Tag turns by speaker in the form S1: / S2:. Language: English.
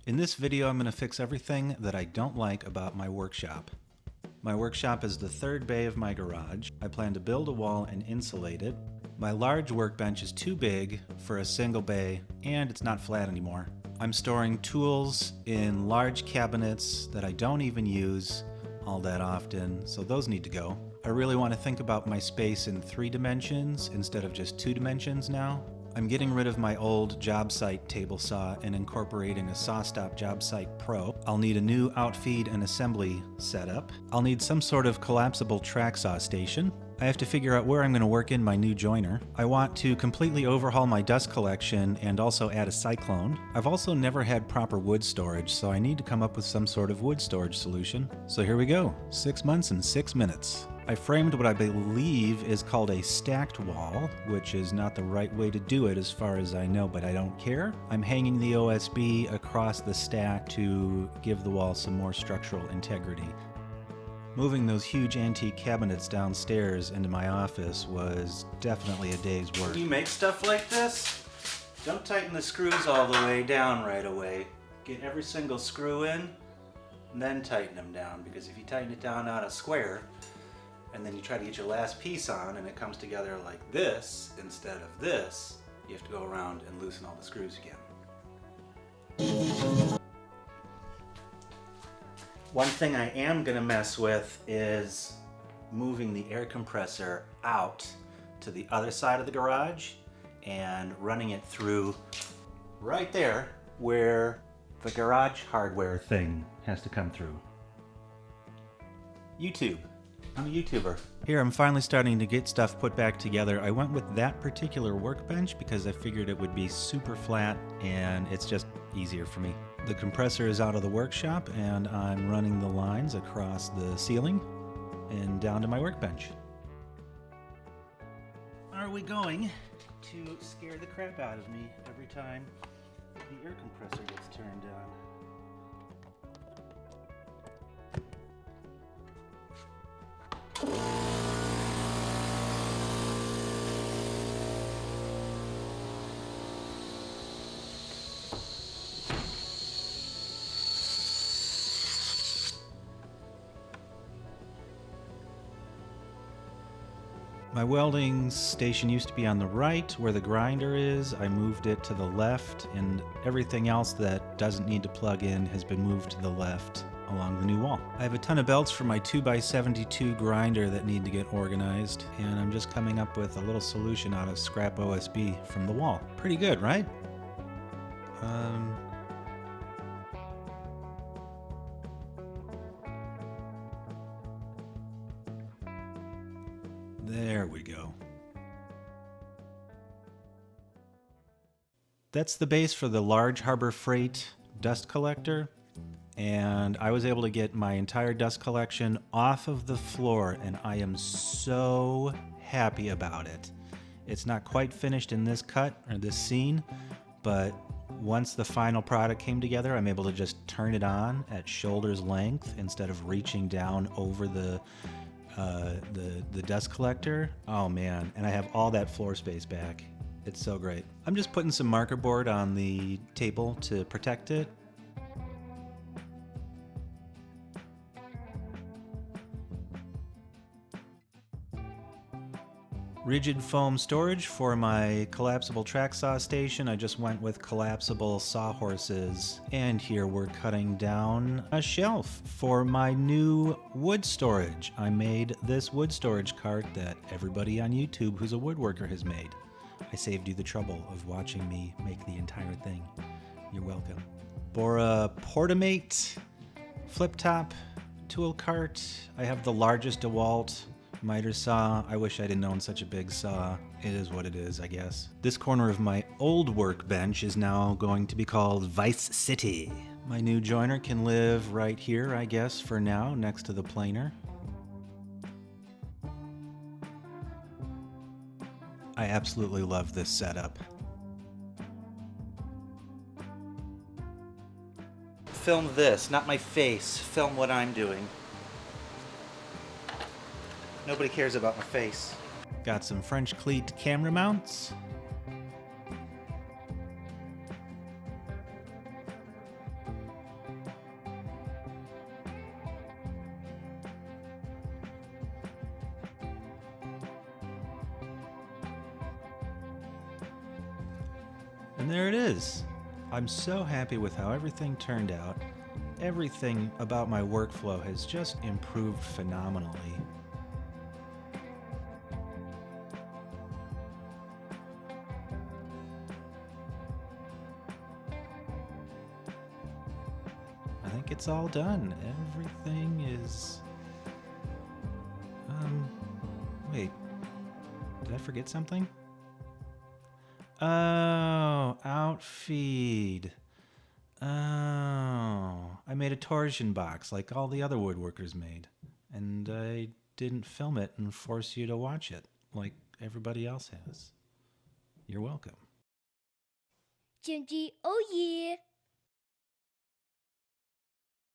S1: In this video, I'm going to fix everything that I don't like about my workshop. My workshop is the third bay of my garage. I plan to build a wall and insulate it. My large workbench is too big for a single bay, and it's not flat anymore. I'm storing tools in large cabinets that I don't even use all that often, so those need to go. I really want to think about my space in 3 dimensions instead of just 2 dimensions now. I'm getting rid of my old job site table saw and incorporating a SawStop Job Site Pro. I'll need a new outfeed and assembly setup. I'll need some sort of collapsible track saw station. I have to figure out where I'm going to work in my new joiner. I want to completely overhaul my dust collection and also add a cyclone. I've also never had proper wood storage, so I need to come up with some sort of wood storage solution. So here we go, 6 months and 6 minutes. I framed what I believe is called a stacked wall, which is not the right way to do it as far as I know, but I don't care. I'm hanging the OSB across the stack to give the wall some more structural integrity. Moving those huge antique cabinets downstairs into my office was definitely a day's work. When you make stuff like this, don't tighten the screws all the way down right away. Get every single screw in, and then tighten them down, because if you tighten it down on a square, and then you try to get your last piece on and it comes together like this instead of this, you have to go around and loosen all the screws again. One thing I am going to mess with is moving the air compressor out to the other side of the garage and running it through right there where the garage hardware thing has to come through. YouTube. I'm a YouTuber. Here I'm finally starting to get stuff put back together. I went with that particular workbench because I figured it would be super flat and it's just easier for me. The compressor is out of the workshop and I'm running the lines across the ceiling and down to my workbench. Are we going to scare the crap out of me every time the air compressor gets turned on? My welding station used to be on the right where the grinder is. I moved it to the left, and everything else that doesn't need to plug in has been moved to the left along the new wall. I have a ton of belts for my 2x72 grinder that need to get organized, and I'm just coming up with a little solution out of scrap OSB from the wall. Pretty good, right? There we go. That's the base for the large Harbor Freight dust collector, and I was able to get my entire dust collection off of the floor, and I am so happy about it. It's not quite finished in this cut or this scene, but once the final product came together, I'm able to just turn it on at shoulder's length instead of reaching down over the dust collector. Oh man, and I have all that floor space back. It's so great. I'm just putting some marker board on the table to protect it. Rigid foam storage for my collapsible track saw station. I just went with collapsible sawhorses. And here we're cutting down a shelf for my new wood storage. I made this wood storage cart that everybody on YouTube who's a woodworker has made. I saved you the trouble of watching me make the entire thing. You're welcome. For a Portamate flip top tool cart, I have the largest DeWalt miter saw. I wish I didn't own such a big saw. It is what it is, I guess. This corner of my old workbench is now going to be called Vice City. My new joiner can live right here, I guess, for now, next to the planer. I absolutely love this setup. Film this, not my face. Film what I'm doing. Nobody cares about my face. Got some French cleat camera mounts. And there it is. I'm so happy with how everything turned out. Everything about my workflow has just improved phenomenally. I think it's all done. Everything is... Wait. Did I forget something? Oh, outfeed. Oh, I made a torsion box like all the other woodworkers made. And I didn't film it and force you to watch it like everybody else has. You're welcome.
S2: Gingy, oh yeah!